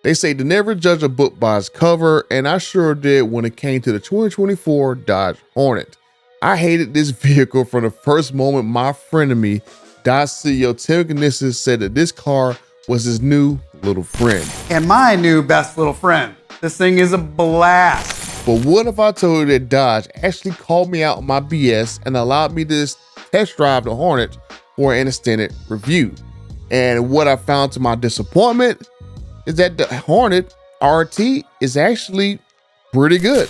They say to never judge a book by its cover, and I sure did when it came to the 2024 Dodge Hornet. I hated this vehicle from the first moment my frenemy, Dodge CEO Tim Knissis, said that this car was his new little friend. And my new best little friend. This thing is a blast. But what if I told you that Dodge actually called me out on my BS and allowed me to test drive the Hornet for an extended review? And what I found to my disappointment is that the Hornet RT is actually pretty good.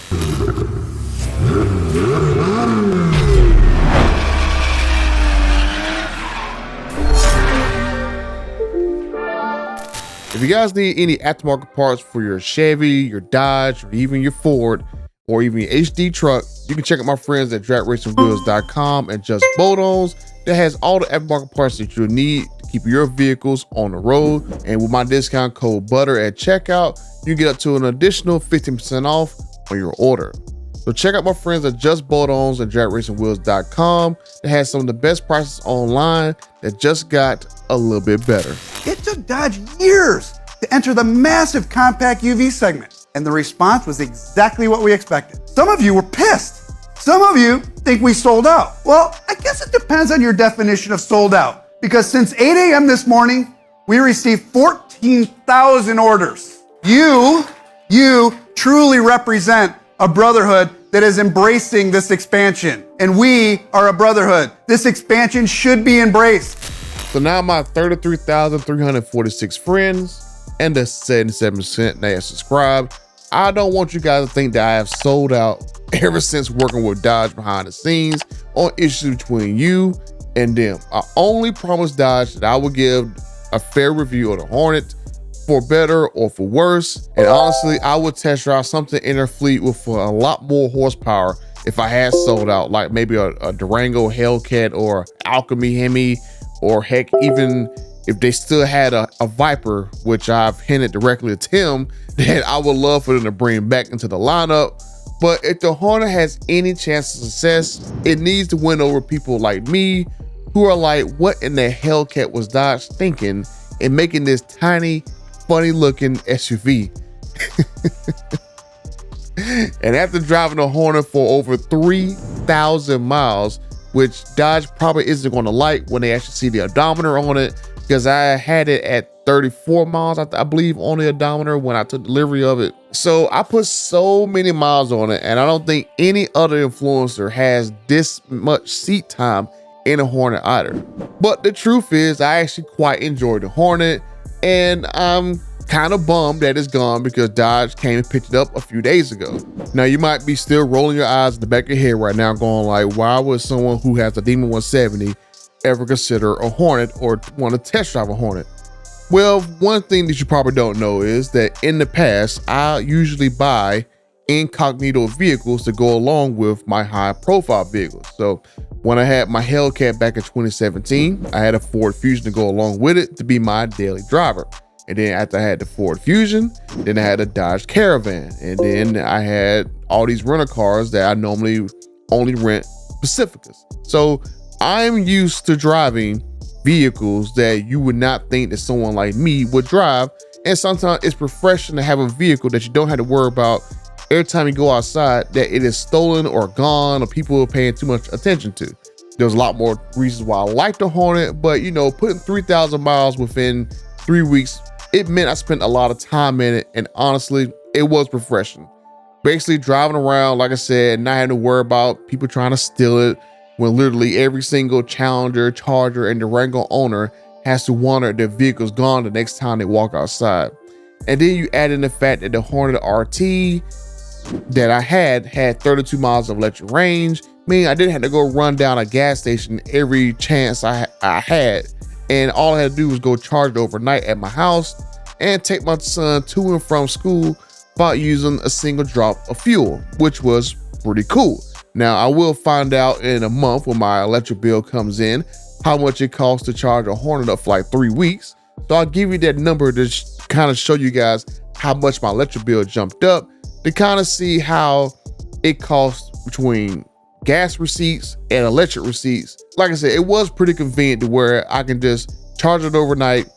If you guys need any aftermarket parts for your Chevy, your Dodge, or even your Ford, or even your HD truck, you can check out my friends at dragracingwheels.com and Just Bolt-Ons. That has all the aftermarket parts that you need to keep your vehicles on the road. And with my discount code BUTTER at checkout, you get up to an additional 15% off on your order. So check out my friends at Just Bolt-Ons and dragracingwheels.com. That has some of the best prices online that just got a little bit better. It took Dodge years to enter the massive compact UV segment, and the response was exactly what we expected. Some of you were pissed. Some of you think we sold out. Well, I guess it depends on your definition of sold out, because since 8 a.m. this morning, we received 14,000 orders. You truly represent a brotherhood that is embracing this expansion, and we are a brotherhood. This expansion should be embraced. So now my 33,346 friends and the 77% that have subscribed, I don't want you guys to think that I have sold out ever since working with Dodge behind the scenes on issues between you and them. I only promised Dodge that I would give a fair review of the Hornet, for better or for worse. And honestly, I would test drive something in their fleet with a lot more horsepower if I had sold out, like maybe a Durango Hellcat or Alchemy Hemi, or heck, even if they still had a Viper, which I've hinted directly to Tim, that I would love for them to bring back into the lineup. But if the Hornet has any chance of success, it needs to win over people like me who are like, what in the Hellcat was Dodge thinking in making this tiny, funny looking SUV? And after driving the Hornet for over 3,000 miles, which Dodge probably isn't going to like when they actually see the odometer on it, because I had it at 34 miles, I believe, on the odometer when I took delivery of it. So I put so many miles on it, and I don't think any other influencer has this much seat time in a Hornet either. But the truth is, I actually quite enjoyed the Hornet, and I'm kind of bummed that it's gone because Dodge came and picked it up a few days ago. Now you might be still rolling your eyes in the back of your head right now going like, why would someone who has a Demon 170 ever consider a Hornet or want to test drive a Hornet? Well, one thing that you probably don't know is that in the past, I usually buy incognito vehicles to go along with my high profile vehicles. So when I had my Hellcat back in 2017, I had a Ford Fusion to go along with it to be my daily driver. And then after I had the Ford Fusion, then I had a Dodge Caravan. And then I had all these rental cars that I normally only rent Pacificas. So I'm used to driving vehicles that you would not think that someone like me would drive. And sometimes it's refreshing to have a vehicle that you don't have to worry about every time you go outside that it is stolen or gone or people are paying too much attention to. There's a lot more reasons why I like the Hornet, but you know, putting 3,000 miles within 3 weeks, it meant I spent a lot of time in it, and honestly, it was refreshing. Basically driving around, like I said, not having to worry about people trying to steal it, when literally every single Challenger, Charger, and Durango owner has to wonder if their vehicle's gone the next time they walk outside. And then you add in the fact that the Hornet RT that I had 32 miles of electric range, meaning I didn't have to go run down a gas station every chance I had. And all I had to do was go charge it overnight at my house and take my son to and from school by using a single drop of fuel, which was pretty cool. Now, I will find out in a month when my electric bill comes in how much it costs to charge a Hornet up for like 3 weeks. So I'll give you that number to kind of show you guys how much my electric bill jumped up, to kind of see how it costs between gas receipts and electric receipts. Like I said, it was pretty convenient to where I can just charge it overnight,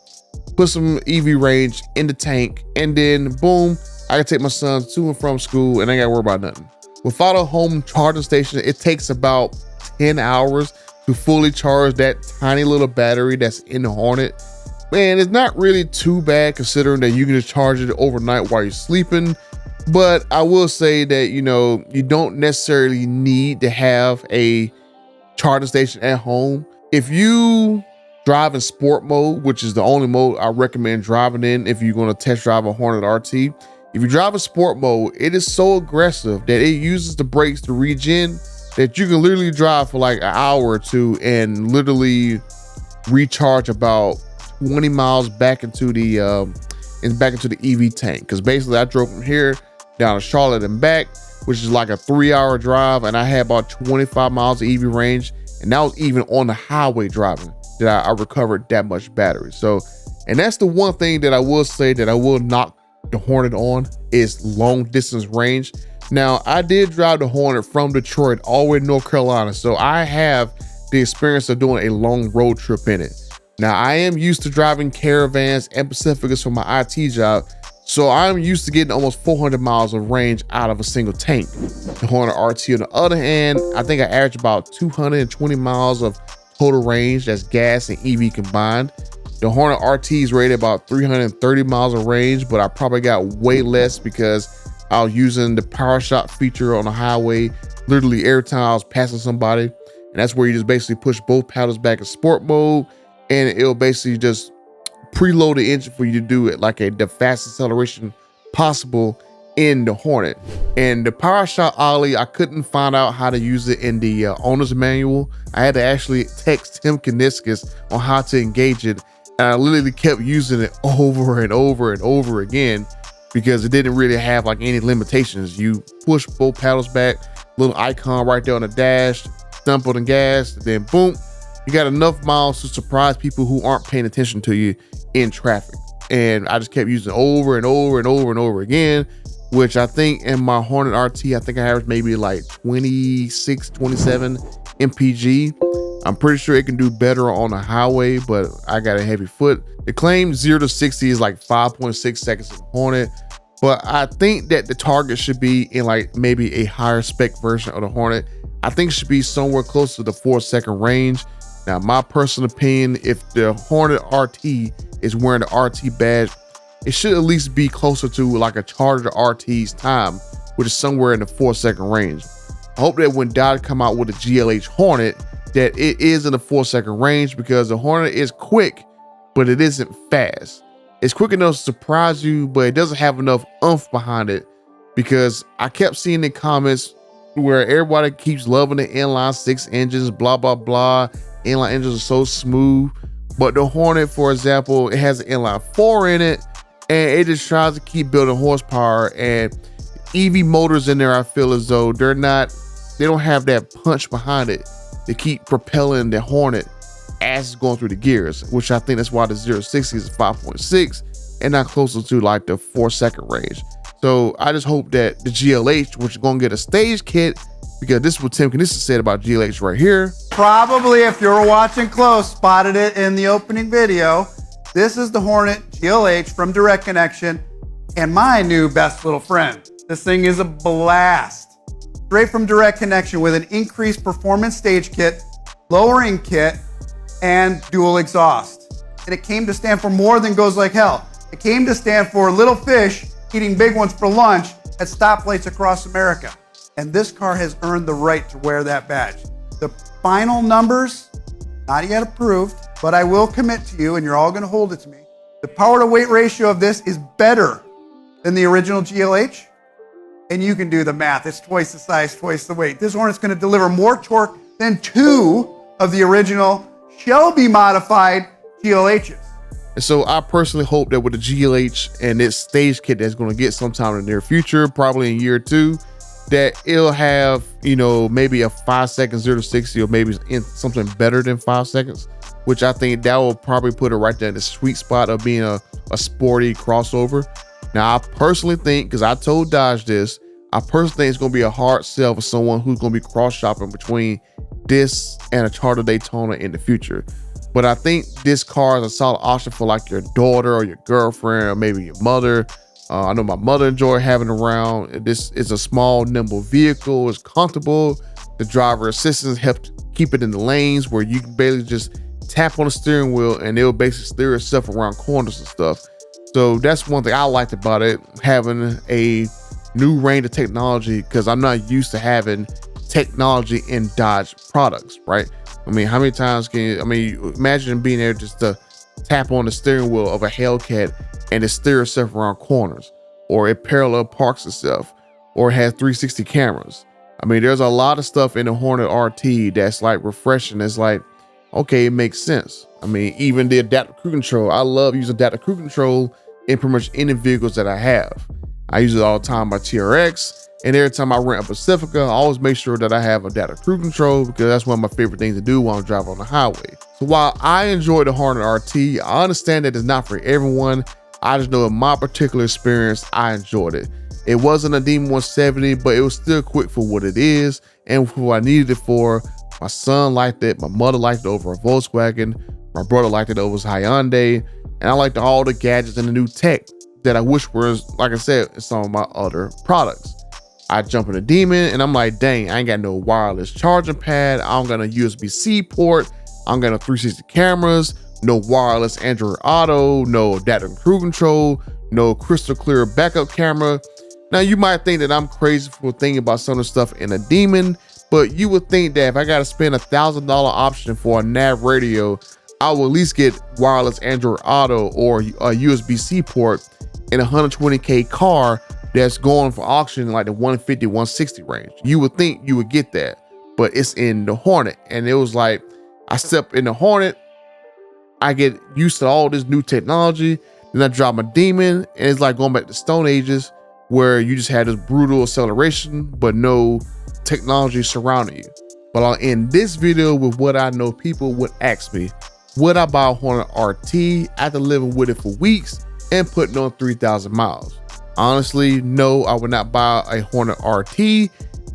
put some EV range in the tank, and then boom, I can take my son to and from school and I ain't gotta worry about nothing. Without a home charging station, it takes about 10 hours to fully charge that tiny little battery that's in the Hornet. Man, it's not really too bad considering that you can just charge it overnight while you're sleeping. But I will say that, you know, you don't necessarily need to have a charging station at home. If you drive in sport mode, which is the only mode I recommend driving in if you're going to test drive a Hornet RT. If you drive in sport mode, it is so aggressive that it uses the brakes to regen that you can literally drive for like an hour or two and literally recharge about 20 miles back into the EV tank. Because basically I drove from here down to Charlotte and back, which is like a 3-hour drive, and I had about 25 miles of EV range, and that was even on the highway driving that I recovered that much battery. So, and that's the one thing that I will say that I will knock the Hornet on is long distance range. Now, I did drive the Hornet from Detroit all the way to North Carolina, so I have the experience of doing a long road trip in it. Now, I am used to driving Caravans and Pacificas for my IT job, so I'm used to getting almost 400 miles of range out of a single tank. The Hornet RT, on the other hand, I think I average about 220 miles of total range, that's gas and EV combined. The Hornet RT is rated about 330 miles of range, but I probably got way less because I was using the Powershot feature on the highway literally every time I was passing somebody. And that's where you just basically push both paddles back in sport mode, and it'll basically just preload the engine for you to do it like the fastest acceleration possible in the Hornet. And the Powershot ollie, I couldn't find out how to use it in the owner's manual. I had to actually text Tim Kaniskis on how to engage it, and I literally kept using it over and over and over again because it didn't really have like any limitations. You push both paddles back, little icon right there on the dash, stump on the gas, then boom, you got enough miles to surprise people who aren't paying attention to you in traffic. And I just kept using it over and over and over and over again, which I think in my Hornet RT, I think I averaged maybe like 26, 27 mpg. I'm pretty sure it can do better on the highway, but I got a heavy foot. The claim 0 to 60 is like 5.6 seconds in the Hornet, but I think that the target should be in like maybe a higher spec version of the Hornet. I think it should be somewhere close to the 4-second range. Now, my personal opinion, if the Hornet RT is wearing the RT badge, it should at least be closer to like a Charger RT's time, which is somewhere in the 4-second range. I hope that when Dodge come out with a GLH Hornet, that it is in the 4-second range, because the Hornet is quick, but it isn't fast. It's quick enough to surprise you, but it doesn't have enough oomph behind it, because I kept seeing the comments where everybody keeps loving the inline 6 engines, blah, blah, blah. Inline engines are so smooth, but the Hornet, for example, it has an inline 4 in it, and it just tries to keep building horsepower. And EV motors in there, I feel as though they don't have that punch behind it to keep propelling the Hornet as it's going through the gears, which I think that's why the 0 to 60 is 5.6 and not closer to like the 4-second range. So I just hope that the GLH, which is going to get a stage kit, because this is what Tim Kaniskis said about GLH right here. Probably, if you were watching close, spotted it in the opening video. This is the Hornet GLH from Direct Connection and my new best little friend. This thing is a blast. Straight from Direct Connection with an increased performance stage kit, lowering kit, and dual exhaust. And it came to stand for more than goes like hell. It came to stand for little fish eating big ones for lunch at stoplights across America. And this car has earned the right to wear that badge. The final numbers, not yet approved, but I will commit to you, and you're all gonna hold it to me. The power to weight ratio of this is better than the original GLH. And you can do the math. It's twice the size, twice the weight. This Hornet's gonna deliver more torque than 2 of the original Shelby modified GLHs. And so I personally hope that with the GLH and its stage kit that's going to get sometime in the near future, probably in year 2, that it'll have, you know, maybe a 5-second 0 to 60, or maybe in something better than 5 seconds, which I think that will probably put it right there in the sweet spot of being a sporty crossover. Now, I personally think, because I told Dodge this, I personally think it's going to be a hard sell for someone who's going to be cross shopping between this and a Charger Daytona in the future. But I think this car is a solid option for like your daughter or your girlfriend or maybe your mother. I know my mother enjoyed having it around. This is a small, nimble vehicle. It's comfortable. The driver assistance helps keep it in the lanes where you can basically just tap on the steering wheel and it'll basically steer itself around corners and stuff. So that's one thing I liked about it, having a new range of technology, because I'm not used to having technology in Dodge products, right? I mean, how many times can you, imagine being able just to tap on the steering wheel of a Hellcat and it steer itself around corners, or it parallel parks itself, or it has 360 cameras. I mean, there's a lot of stuff in the Hornet RT that's like refreshing. It's like, okay, it makes sense. I mean, even the adaptive cruise control, I love using adaptive cruise control in pretty much any vehicles that I have. I use it all the time by TRX, and every time I rent a Pacifica, I always make sure that I have adaptive cruise control, because that's one of my favorite things to do while I'm driving on the highway. So while I enjoy the Hornet RT, I understand that it's not for everyone. I just know in my particular experience, I enjoyed it. It wasn't a Demon 170, but it was still quick for what it is and for what I needed it for. My son liked it. My mother liked it over a Volkswagen. My brother liked it over his Hyundai. And I liked all the gadgets and the new tech that I wish was, like I said, in some of my other products. I jump in a Demon and I'm like, dang, I ain't got no wireless charging pad. I don't got a USB-C port. I don't got no 360 cameras. No wireless Android Auto, no adaptive cruise control, no crystal clear backup camera. Now you might think that I'm crazy for thinking about some of the stuff in a Demon, but you would think that if I gotta spend $1,000 option for a nav radio, I will at least get wireless Android Auto or a USB-C port in a 120K car that's going for auction in like the 150, 160 range. You would think you would get that, but it's in the Hornet. And it was like, I step in the Hornet, I get used to all this new technology, then I drop my Demon, and it's like going back to Stone Ages where you just had this brutal acceleration, but no technology surrounding you. But I'll end this video with what I know people would ask me. Would I buy a Hornet RT after living with it for weeks and putting on 3,000 miles? Honestly, no, I would not buy a Hornet RT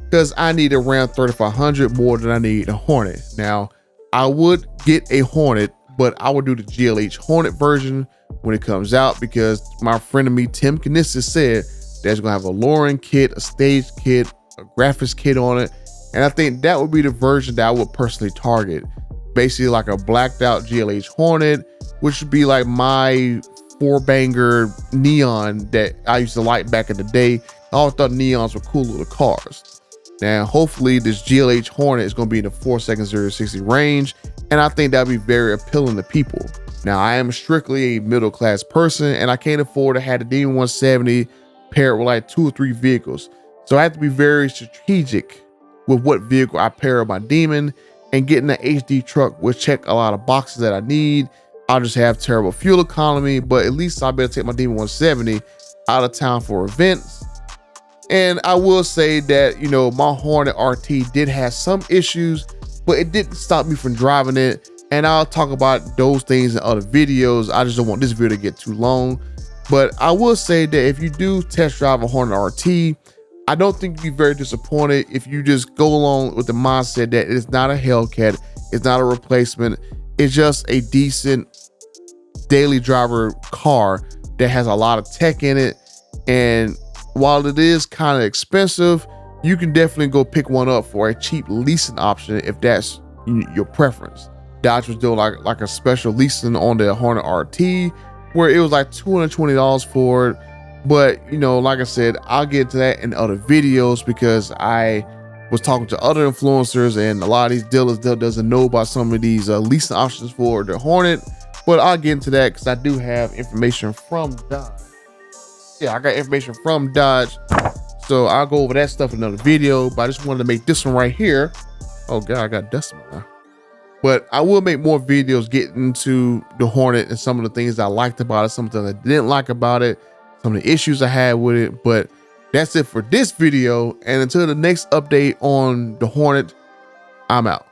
because I need around 3,500 more than I need a Hornet. Now, I would get a Hornet, but I would do the GLH Hornet version when it comes out, because my friend of me, Tim Knissis, said that's gonna have a lowering kit, a stage kit, a graphics kit on it. And I think that would be the version that I would personally target. Basically like a blacked out GLH Hornet, which would be like my 4-banger neon that I used to like back in the day. I always thought neons were cool little cars. Now, hopefully this GLH Hornet is gonna be in the 4-second 0-60 range, and I think that'd be very appealing to people. Now, I am strictly a middle-class person, and I can't afford to have the Demon 170 paired with like 2 or 3 vehicles. So I have to be very strategic with what vehicle I pair with my Demon, and getting an HD truck will check a lot of boxes that I need. I'll just have terrible fuel economy, but at least I'll be able to take my Demon 170 out of town for events. And I will say that, you know, my Hornet RT did have some issues, but it didn't stop me from driving it. And I'll talk about those things in other videos. I just don't want this video to get too long. But I will say that if you do test drive a Hornet RT, I don't think you'll be very disappointed if you just go along with the mindset that it's not a Hellcat, it's not a replacement, it's just a decent daily driver car that has a lot of tech in it. And while it is kind of expensive, you can definitely go pick one up for a cheap leasing option if that's your preference. Dodge was doing like a special leasing on the Hornet RT where it was like $220 for it. But, you know, like I said, I'll get into that in other videos because I was talking to other influencers, and a lot of these dealers doesn't know about some of these leasing options for the Hornet. But I'll get into that because I do have information from Dodge. Yeah, I got information from Dodge, so I'll go over that stuff in another video. But I just wanted to make this one right here. Oh God, I got dust in my eye. But I will make more videos getting into the Hornet and some of the things I liked about it, some of the things I didn't like about it, some of the issues I had with it. But that's it for this video. And until the next update on the Hornet, I'm out.